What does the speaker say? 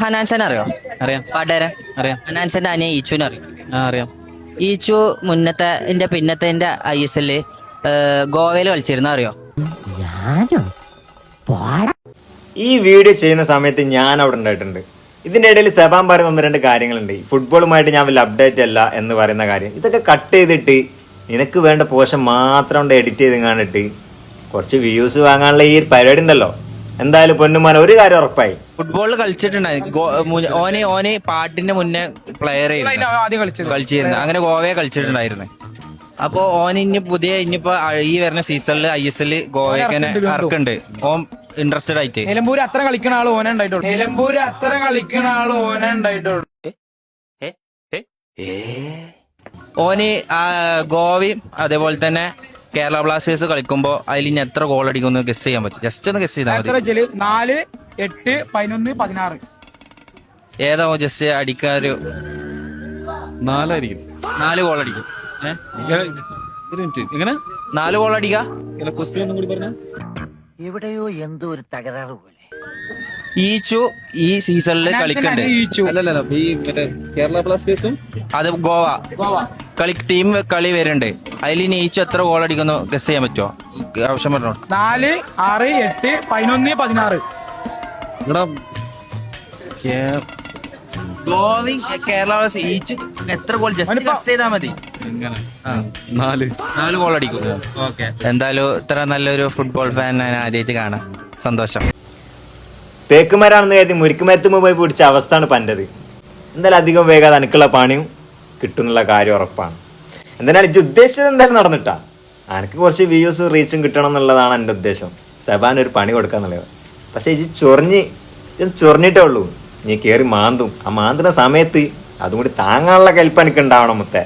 ഹനാൻസൻ അറിയോ? അറിയാം. പാട്ടുകാരൻ അറിയാം. ഹനാൻസന്റെ അനിയ ഈച്ചുവിനെ അറിയും. അറിയാം. ഈച്ചു പിന്നത്തെ ISL ഗോവയിൽ കളിച്ചിരുന്ന അറിയോ? ഈ വീഡിയോ ചെയ്യുന്ന സമയത്ത് ഞാൻ അവിടെ ഉണ്ടായിട്ടുണ്ട്. ഇതിന്റെ ഇടയിൽ സെബാൻ പറയുന്ന 1-2 കാര്യങ്ങളുണ്ട്. ഫുട്ബോളുമായിട്ട് ഞാൻ വലിയ അപ്ഡേറ്റ് അല്ല എന്ന് പറയുന്ന കാര്യം ഇതൊക്കെ കട്ട് ചെയ്തിട്ട് നിനക്ക് വേണ്ട പോർഷൻ മാത്രം കൊണ്ട് എഡിറ്റ് ചെയ്ത് കാണിട്ട് കുറച്ച് വ്യൂസ് വാങ്ങാനുള്ള ഈ പരിപാടി ഉണ്ടല്ലോ. എന്തായാലും പൊന്നുമാൻ ഒരു കാര്യം ഉറപ്പായി, ഫുട്ബോളിൽ കളിച്ചിട്ടുണ്ടായിരുന്നു. ഓന് പാട്ടിന്റെ മുന്നേ പ്ലെയർ കളിച്ചിരുന്നു. അങ്ങനെ ഗോവയെ കളിച്ചിട്ടുണ്ടായിരുന്നു. അപ്പൊ ഓന് ഇനിയിപ്പോ ഈ വരുന്ന സീസണിൽ ISL ഗോവയ്ക്ക് ഇറക്കുന്നുണ്ട്. ഓൻ ഇൻട്രസ്റ്റഡ് ആയിട്ട് നിലമ്പൂര് അത്ര കളിക്കുന്ന ആള് ഓനുണ്ടായിട്ടുള്ളൂ. ഓന് ഗോവയും അതേപോലെ തന്നെ കേരള ബ്ലാസ്റ്റേഴ്സ് കളിക്കുമ്പോ അതിൽ ഇനി എത്ര ഗോൾ അടിക്കുമെന്ന് ഗസ് ചെയ്യാൻ പറ്റും. ജസ്റ്റ് ഒന്ന് ഗസ് ചെയ്താൽ മതി. 4, 8, 11, 16 ഏതാവോ ജസ്റ്റ് അടിക്കാരു 4 ആയിരിക്കും. 4 ഗോൾ അടിക്കും. എങ്ങനെ 4 ഗോൾ അടിക്കാ? ക്വസ്റ്റ്യൻ ഒന്നും കൂടി പറഞ്ഞാ. എവിടെയോ എന്തോ ഒരു തകരാറ് പോലെ. ഈച്ചു ഈ സീസണിൽ കളിക്കണ്ട്. അല്ലല്ല, ഈ മറ്റേ കേരള ബ്ലാസ്റ്റേഴ്സും അത് ഗോവ ടീം കളി വരുന്നുണ്ട്. അതിൽ ഇനി ഈച്ചു എത്ര ഗോൾ അടിക്കുന്നു ഗസ് ചെയ്യാൻ പറ്റുമോ? ആവശ്യം പറഞ്ഞോ. 4, 6, 8, 11, 16 ഇവിടെ ഗോവയും കേരള ഈച്ചു എത്ര ഗോൾ ജസ്റ്റ് ഗസ് ചെയ്താൽ മതി. എങ്ങനെ 4 ഗോൾ അടിക്കും. ഓക്കെ, എന്തായാലും ഇത്ര നല്ലൊരു ഫുട്ബോൾ ഫാൻ ഞാൻ ആദ്യമായിട്ട് കാണാം. സന്തോഷം. തേക്കുമരാണെന്ന് കരുതി മുരിക്കുമരത്തുമ്പോ പോയി പിടിച്ച അവസ്ഥയാണ് പൻ്റത്. എന്തായാലും അധികം വേഗം അനക്കുള്ള പണിയും കിട്ടുന്നുള്ള കാര്യം ഉറപ്പാണ്. എന്തായാലും ഇജ്ജ് ഉദ്ദേശിച്ചത് എന്തായാലും നടന്നിട്ടാ. എനിക്ക് കുറച്ച് വ്യൂസും റീച്ചും കിട്ടണം എന്നുള്ളതാണ് എൻ്റെ ഉദ്ദേശം. സെബാൻ ഒരു പണി കൊടുക്കാന്നുള്ളത്. പക്ഷെ ഇജ്ജ് ചൊറിഞ്ഞിട്ടേ ഉള്ളൂ. നീ കയറി മാന്തും. ആ മാന്തുന്ന സമയത്ത് അതും കൂടി താങ്ങാനുള്ള കൽപ്പ് എനിക്ക് ഉണ്ടാവണം മുത്തേ.